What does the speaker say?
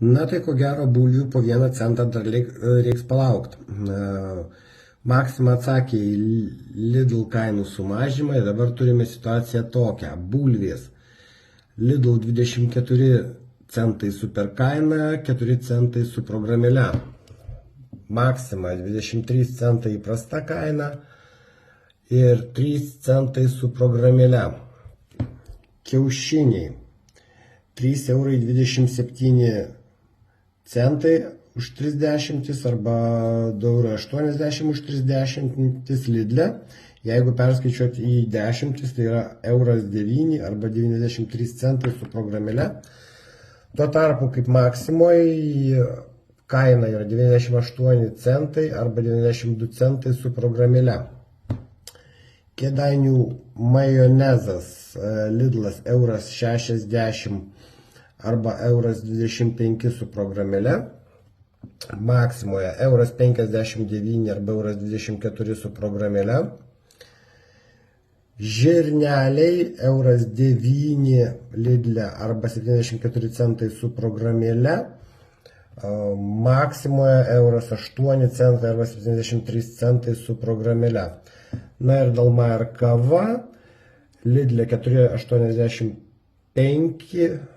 Na tai ko gero bulvių po 1 centą dar reiks palaukti. Maxima atsakė į Lidl kainų sumažymą ir dabar turime situaciją tokią. Bulvės. Lidl 24 centai super kaina, 4 centai su programėle. Maxima 23 centai įprasta kaina ir 3 centai su programėle. Kiaušiniai 3,27 centai už 30 arba 2,80 už 30 Lidle. Jeigu perskaičiuoti į dešimtis, tai yra 1,09 arba 93 centai su programėle. Tuo tarpu kaip Maximoje kaina yra 98 centai arba 92 centai su programėle. Kėdainių majonezas Lidlas 1,60 arba 1,25 su programėle. Maximoje 1,59 arba 1,24 su programėle. Žirneliai 1,09 Lidle arba 74 centai su programėle. Maximoje 1,08 centai arba 73 centai su programėle. Na ir Dalma ir kava. Lidle 4,85